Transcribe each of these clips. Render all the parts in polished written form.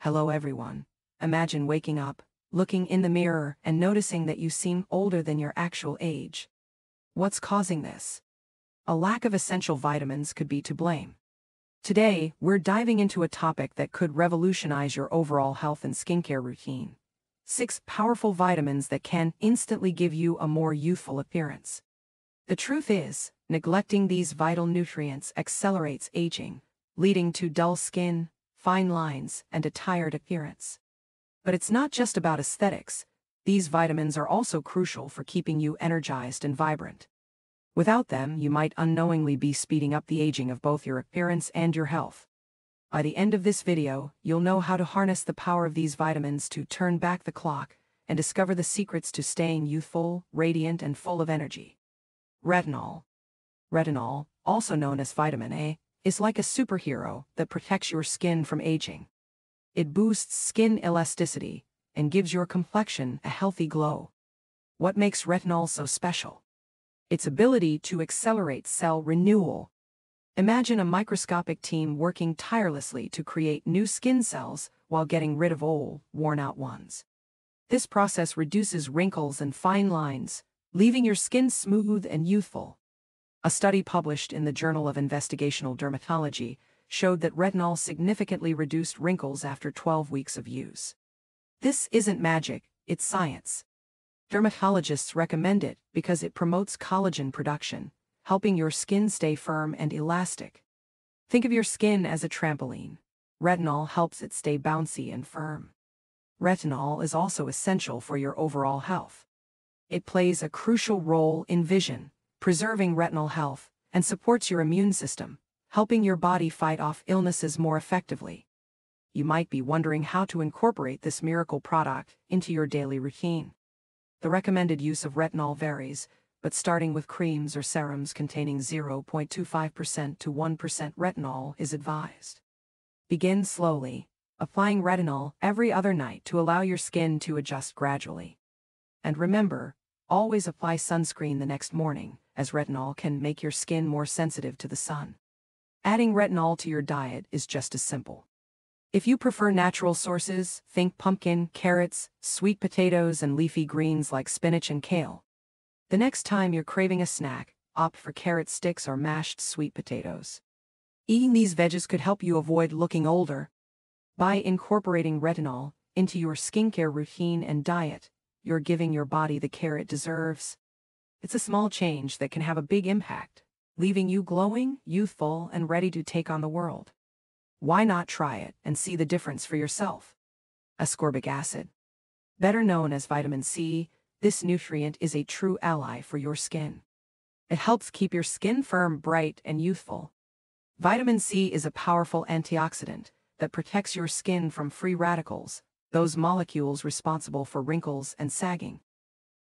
Hello everyone. Imagine waking up, looking in the mirror, and noticing that you seem older than your actual age. What's causing this? A lack of essential vitamins could be to blame. Today, we're diving into a topic that could revolutionize your overall health and skincare routine. 6 powerful vitamins that can instantly give you a more youthful appearance. The truth is, neglecting these vital nutrients accelerates aging, leading to dull skin, fine lines, and a tired appearance. But it's not just about aesthetics. These vitamins are also crucial for keeping you energized and vibrant. Without them, you might unknowingly be speeding up the aging of both your appearance and your health. By the end of this video, you'll know how to harness the power of these vitamins to turn back the clock and discover the secrets to staying youthful, radiant, and full of energy. Retinol. Retinol, also known as vitamin A, is like a superhero that protects your skin from aging. It boosts skin elasticity and gives your complexion a healthy glow. What makes retinol so special? Its ability to accelerate cell renewal. Imagine a microscopic team working tirelessly to create new skin cells while getting rid of old, worn-out ones. This process reduces wrinkles and fine lines, leaving your skin smooth and youthful. A study published in the Journal of Investigational Dermatology showed that retinol significantly reduced wrinkles after 12 weeks of use. This isn't magic, it's science. Dermatologists recommend it because it promotes collagen production, helping your skin stay firm and elastic. Think of your skin as a trampoline. Retinol helps it stay bouncy and firm. Retinol is also essential for your overall health. It plays a crucial role in vision, preserving retinal health, and supports your immune system, helping your body fight off illnesses more effectively. You might be wondering how to incorporate this miracle product into your daily routine. The recommended use of retinol varies, but starting with creams or serums containing 0.25% to 1% retinol is advised. Begin slowly, applying retinol every other night to allow your skin to adjust gradually. And remember, always apply sunscreen the next morning, as retinol can make your skin more sensitive to the sun. Adding retinol to your diet is just as simple. If you prefer natural sources, think pumpkin, carrots, sweet potatoes, and leafy greens like spinach and kale. The next time you're craving a snack, opt for carrot sticks or mashed sweet potatoes. Eating these veggies could help you avoid looking older. By incorporating retinol into your skincare routine and diet, you're giving your body the care it deserves. It's a small change that can have a big impact, leaving you glowing, youthful, and ready to take on the world. Why not try it and see the difference for yourself? Ascorbic acid. Better known as vitamin C, this nutrient is a true ally for your skin. It helps keep your skin firm, bright, and youthful. Vitamin C is a powerful antioxidant that protects your skin from free radicals, those molecules responsible for wrinkles and sagging.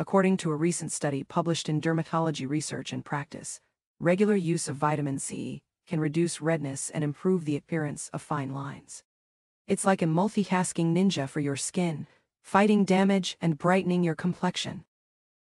According to a recent study published in Dermatology Research and Practice, regular use of vitamin C can reduce redness and improve the appearance of fine lines. It's like a multitasking ninja for your skin, fighting damage and brightening your complexion.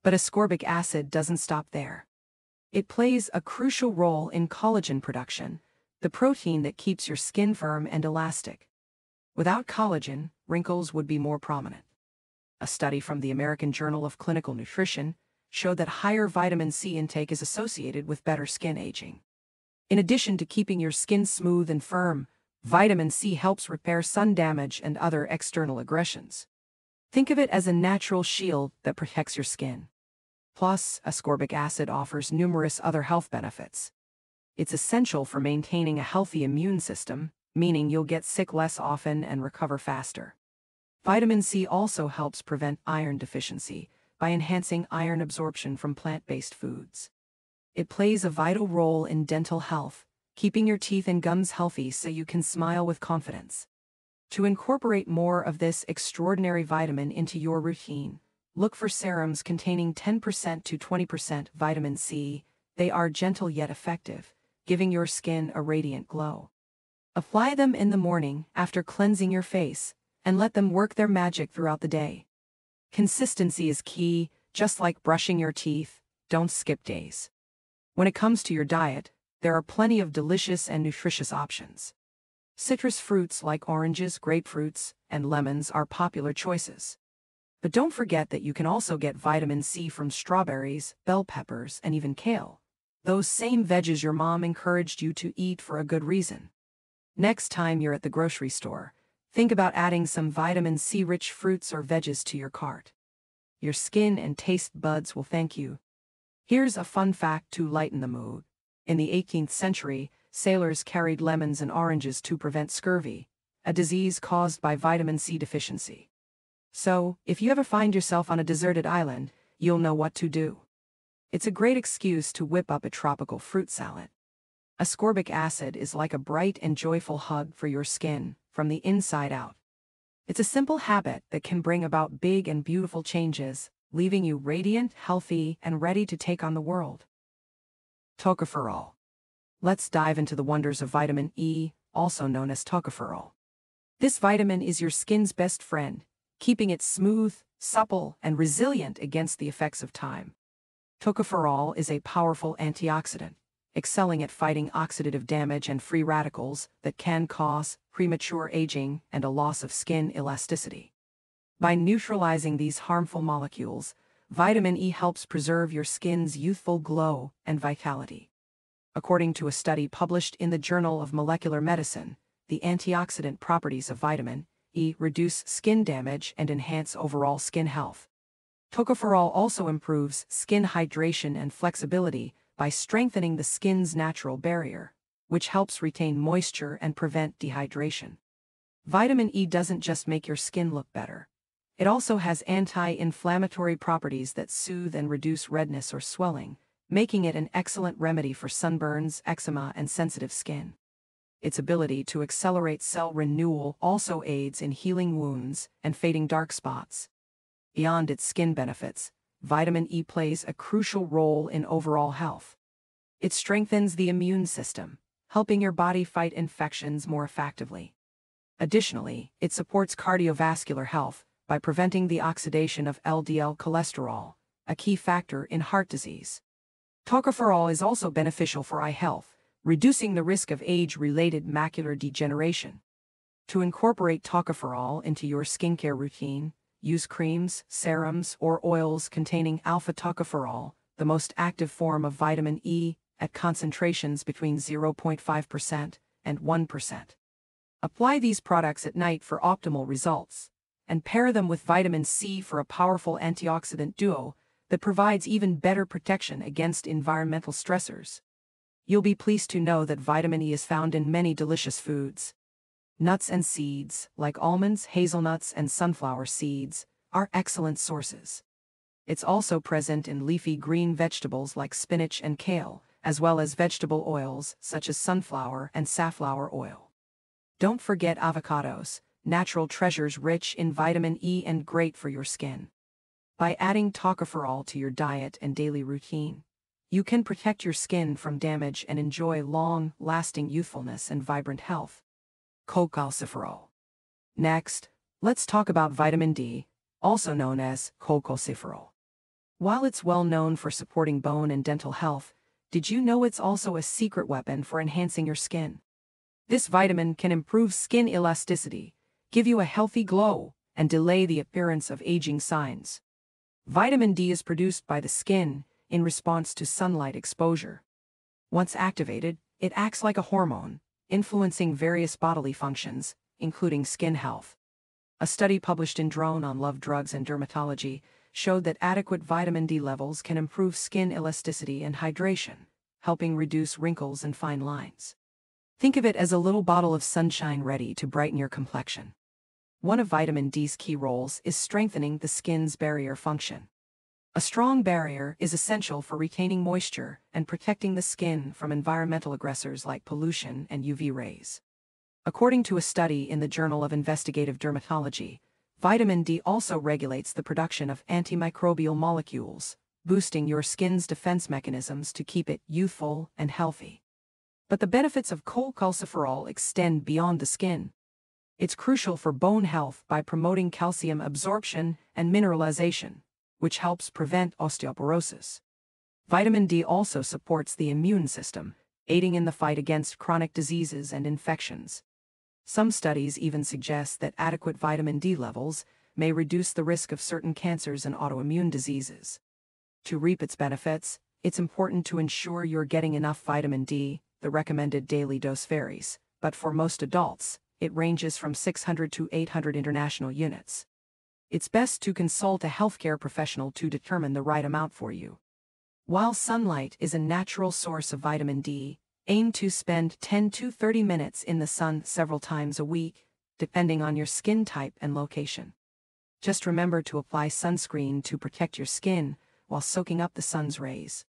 But ascorbic acid doesn't stop there. It plays a crucial role in collagen production, the protein that keeps your skin firm and elastic. Without collagen, wrinkles would be more prominent. A study from the American Journal of Clinical Nutrition showed that higher vitamin C intake is associated with better skin aging. In addition to keeping your skin smooth and firm, vitamin C helps repair sun damage and other external aggressions. Think of it as a natural shield that protects your skin. Plus, ascorbic acid offers numerous other health benefits. It's essential for maintaining a healthy immune system, meaning you'll get sick less often and recover faster. Vitamin C also helps prevent iron deficiency by enhancing iron absorption from plant-based foods. It plays a vital role in dental health, keeping your teeth and gums healthy so you can smile with confidence. To incorporate more of this extraordinary vitamin into your routine, look for serums containing 10% to 20% vitamin C. They are gentle yet effective, giving your skin a radiant glow. Apply them in the morning after cleansing your face, and let them work their magic throughout the day. Consistency is key, just like brushing your teeth. Don't skip days. When it comes to your diet, there are plenty of delicious and nutritious options. Citrus fruits like oranges, grapefruits, and lemons are popular choices. But don't forget that you can also get vitamin C from strawberries, bell peppers, and even kale. Those same veggies your mom encouraged you to eat for a good reason. Next time you're at the grocery store, think about adding some vitamin C-rich fruits or veggies to your cart. Your skin and taste buds will thank you. Here's a fun fact to lighten the mood. In the 18th century, sailors carried lemons and oranges to prevent scurvy, a disease caused by vitamin C deficiency. So, if you ever find yourself on a deserted island, you'll know what to do. It's a great excuse to whip up a tropical fruit salad. Ascorbic acid is like a bright and joyful hug for your skin, from the inside out. It's a simple habit that can bring about big and beautiful changes, leaving you radiant, healthy, and ready to take on the world. Tocopherol. Let's dive into the wonders of vitamin E, also known as tocopherol. This vitamin is your skin's best friend, keeping it smooth, supple, and resilient against the effects of time. Tocopherol is a powerful antioxidant, excelling at fighting oxidative damage and free radicals that can cause premature aging and a loss of skin elasticity. By neutralizing these harmful molecules, vitamin E helps preserve your skin's youthful glow and vitality. According to a study published in the Journal of Molecular Medicine, the antioxidant properties of vitamin E reduce skin damage and enhance overall skin health. Tocopherol also improves skin hydration and flexibility by strengthening the skin's natural barrier, which helps retain moisture and prevent dehydration. Vitamin E doesn't just make your skin look better. It also has anti-inflammatory properties that soothe and reduce redness or swelling, making it an excellent remedy for sunburns, eczema, and sensitive skin. Its ability to accelerate cell renewal also aids in healing wounds and fading dark spots. Beyond its skin benefits, vitamin E plays a crucial role in overall health. It strengthens the immune system, helping your body fight infections more effectively. Additionally, it supports cardiovascular health by preventing the oxidation of LDL cholesterol, a key factor in heart disease. Tocopherol is also beneficial for eye health, reducing the risk of age-related macular degeneration. To incorporate tocopherol into your skincare routine, use creams, serums, or oils containing alpha-tocopherol, the most active form of vitamin E, at concentrations between 0.5% and 1%. Apply these products at night for optimal results, and pair them with vitamin C for a powerful antioxidant duo that provides even better protection against environmental stressors. You'll be pleased to know that vitamin E is found in many delicious foods. Nuts and seeds, like almonds, hazelnuts, and sunflower seeds, are excellent sources. It's also present in leafy green vegetables like spinach and kale, as well as vegetable oils such as sunflower and safflower oil. Don't forget avocados, natural treasures rich in vitamin E and great for your skin. By adding tocopherol to your diet and daily routine, you can protect your skin from damage and enjoy long-lasting youthfulness and vibrant health. Cholecalciferol. Next, let's talk about vitamin D, also known as cholecalciferol. While it's well known for supporting bone and dental health, did you know it's also a secret weapon for enhancing your skin? This vitamin can improve skin elasticity, give you a healthy glow, and delay the appearance of aging signs. Vitamin D is produced by the skin in response to sunlight exposure. Once activated, it acts like a hormone, influencing various bodily functions, including skin health. A study published in Drone on Love Drugs and Dermatology showed that adequate vitamin D levels can improve skin elasticity and hydration, helping reduce wrinkles and fine lines. Think of it as a little bottle of sunshine ready to brighten your complexion. One of vitamin D's key roles is strengthening the skin's barrier function. A strong barrier is essential for retaining moisture and protecting the skin from environmental aggressors like pollution and UV rays. According to a study in the Journal of Investigative Dermatology, vitamin D also regulates the production of antimicrobial molecules, boosting your skin's defense mechanisms to keep it youthful and healthy. But the benefits of cholecalciferol extend beyond the skin. It's crucial for bone health by promoting calcium absorption and mineralization, which helps prevent osteoporosis. Vitamin D also supports the immune system, aiding in the fight against chronic diseases and infections. Some studies even suggest that adequate vitamin D levels may reduce the risk of certain cancers and autoimmune diseases. To reap its benefits, it's important to ensure you're getting enough vitamin D. The recommended daily dose varies, but for most adults, it ranges from 600 to 800 international units. It's best to consult a healthcare professional to determine the right amount for you. While sunlight is a natural source of vitamin D, aim to spend 10 to 30 minutes in the sun several times a week, depending on your skin type and location. Just remember to apply sunscreen to protect your skin while soaking up the sun's rays.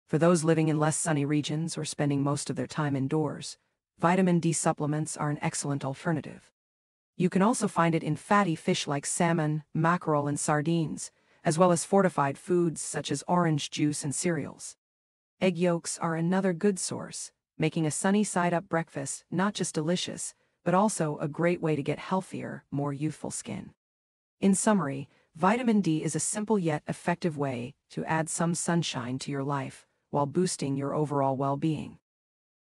For those living in less sunny regions or spending most of their time indoors, vitamin D supplements are an excellent alternative. You can also find it in fatty fish like salmon, mackerel, and sardines, as well as fortified foods such as orange juice and cereals. Egg yolks are another good source, making a sunny-side-up breakfast not just delicious, but also a great way to get healthier, more youthful skin. In summary, vitamin D is a simple yet effective way to add some sunshine to your life while boosting your overall well-being.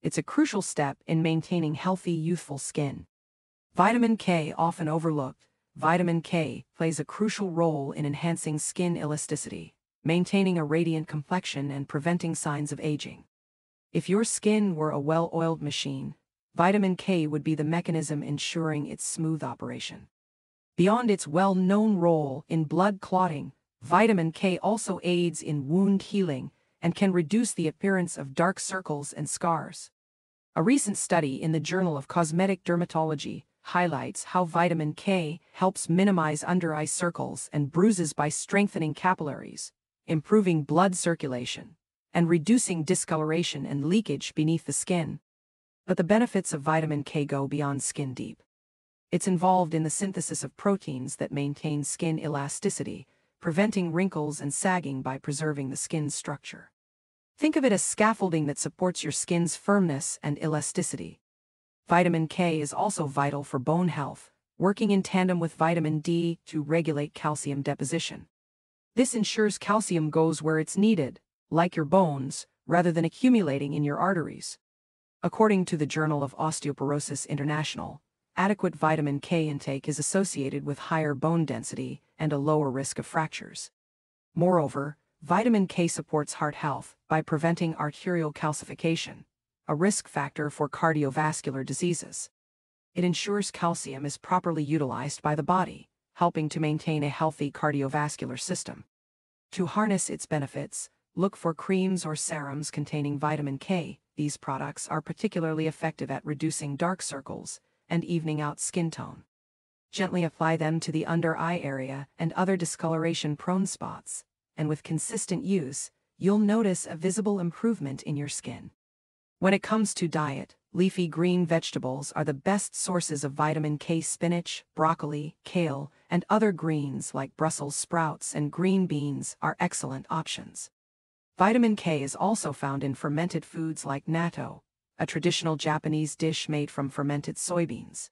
It's a crucial step in maintaining healthy, youthful skin. Vitamin K, often overlooked, vitamin K plays a crucial role in enhancing skin elasticity, maintaining a radiant complexion and preventing signs of aging. If your skin were a well-oiled machine, vitamin K would be the mechanism ensuring its smooth operation. Beyond its well-known role in blood clotting, vitamin K also aids in wound healing and can reduce the appearance of dark circles and scars. A recent study in the Journal of Cosmetic Dermatology highlights how vitamin K helps minimize under-eye circles and bruises by strengthening capillaries, improving blood circulation, and reducing discoloration and leakage beneath the skin. But the benefits of vitamin K go beyond skin deep. It's involved in the synthesis of proteins that maintain skin elasticity, preventing wrinkles and sagging by preserving the skin's structure. Think of it as scaffolding that supports your skin's firmness and elasticity. Vitamin K is also vital for bone health, working in tandem with vitamin D to regulate calcium deposition. This ensures calcium goes where it's needed, like your bones, rather than accumulating in your arteries. According to the Journal of Osteoporosis International, adequate vitamin K intake is associated with higher bone density and a lower risk of fractures. Moreover, vitamin K supports heart health by preventing arterial calcification, a risk factor for cardiovascular diseases. It ensures calcium is properly utilized by the body, helping to maintain a healthy cardiovascular system. To harness its benefits, look for creams or serums containing vitamin K. These products are particularly effective at reducing dark circles and evening out skin tone. Gently apply them to the under-eye area and other discoloration-prone spots, and with consistent use, you'll notice a visible improvement in your skin. When it comes to diet, leafy green vegetables are the best sources of vitamin K. Spinach, broccoli, kale, and other greens like Brussels sprouts and green beans are excellent options. Vitamin K is also found in fermented foods like natto, a traditional Japanese dish made from fermented soybeans.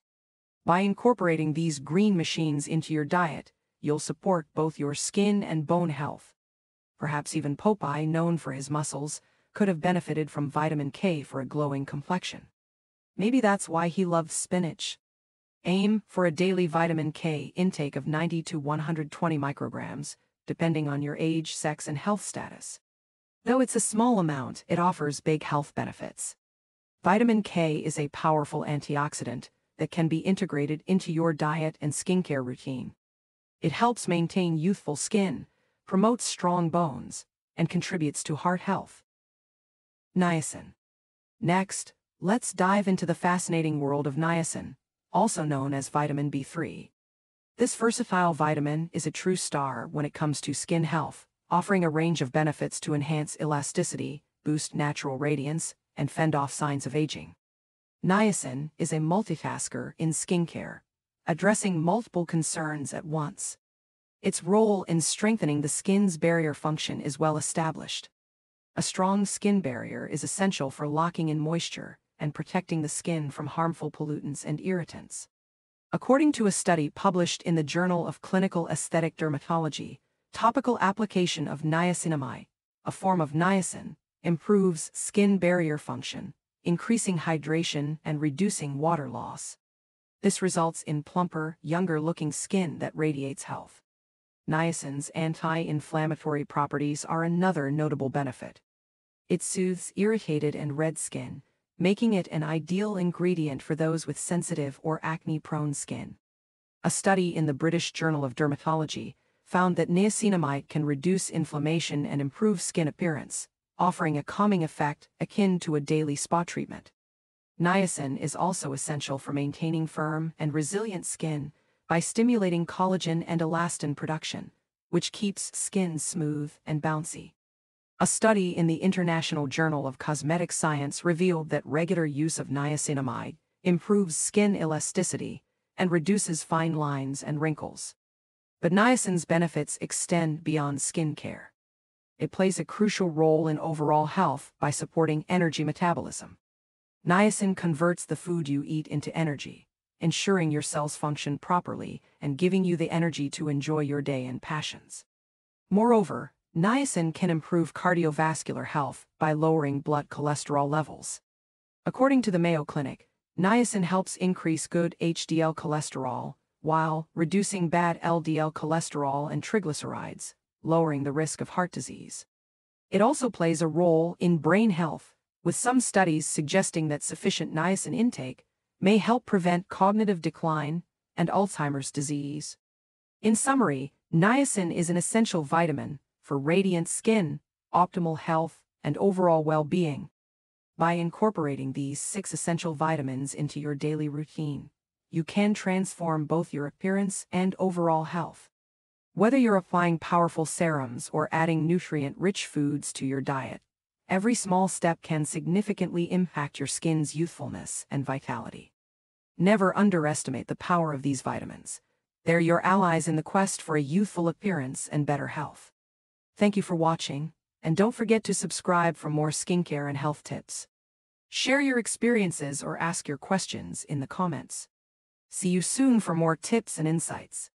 By incorporating these green machines into your diet, you'll support both your skin and bone health. Perhaps even Popeye, known for his muscles, could have benefited from vitamin K for a glowing complexion. Maybe that's why he loved spinach. Aim for a daily vitamin K intake of 90 to 120 micrograms, depending on your age, sex, and health status. Though it's a small amount, it offers big health benefits. Vitamin K is a powerful antioxidant that can be integrated into your diet and skincare routine. It helps maintain youthful skin, promotes strong bones, and contributes to heart health. Niacin. Next, let's dive into the fascinating world of niacin, also known as vitamin B3. This versatile vitamin is a true star when it comes to skin health, offering a range of benefits to enhance elasticity, boost natural radiance, and fend off signs of aging. Niacin is a multitasker in skincare, addressing multiple concerns at once. Its role in strengthening the skin's barrier function is well established. A strong skin barrier is essential for locking in moisture and protecting the skin from harmful pollutants and irritants. According to a study published in the Journal of Clinical Aesthetic Dermatology, topical application of niacinamide, a form of niacin, improves skin barrier function, increasing hydration and reducing water loss. This results in plumper, younger-looking skin that radiates health. Niacin's anti-inflammatory properties are another notable benefit. It soothes irritated and red skin, making it an ideal ingredient for those with sensitive or acne-prone skin. A study in the British Journal of Dermatology found that niacinamide can reduce inflammation and improve skin appearance, offering a calming effect akin to a daily spa treatment. Niacin is also essential for maintaining firm and resilient skin by stimulating collagen and elastin production, which keeps skin smooth and bouncy. A study in the International Journal of Cosmetic Science revealed that regular use of niacinamide improves skin elasticity and reduces fine lines and wrinkles. But niacin's benefits extend beyond skin care. It plays a crucial role in overall health by supporting energy metabolism. Niacin converts the food you eat into energy, ensuring your cells function properly and giving you the energy to enjoy your day and passions. Moreover, niacin can improve cardiovascular health by lowering blood cholesterol levels. According to the Mayo Clinic, niacin helps increase good HDL cholesterol while reducing bad LDL cholesterol and triglycerides, lowering the risk of heart disease. It also plays a role in brain health, with some studies suggesting that sufficient niacin intake may help prevent cognitive decline and Alzheimer's disease. In summary, niacin is an essential vitamin for radiant skin, optimal health, and overall well-being. By incorporating these 6 essential vitamins into your daily routine, you can transform both your appearance and overall health. Whether you're applying powerful serums or adding nutrient-rich foods to your diet, every small step can significantly impact your skin's youthfulness and vitality. Never underestimate the power of these vitamins. They're your allies in the quest for a youthful appearance and better health. Thank you for watching, and don't forget to subscribe for more skincare and health tips. Share your experiences or ask your questions in the comments. See you soon for more tips and insights.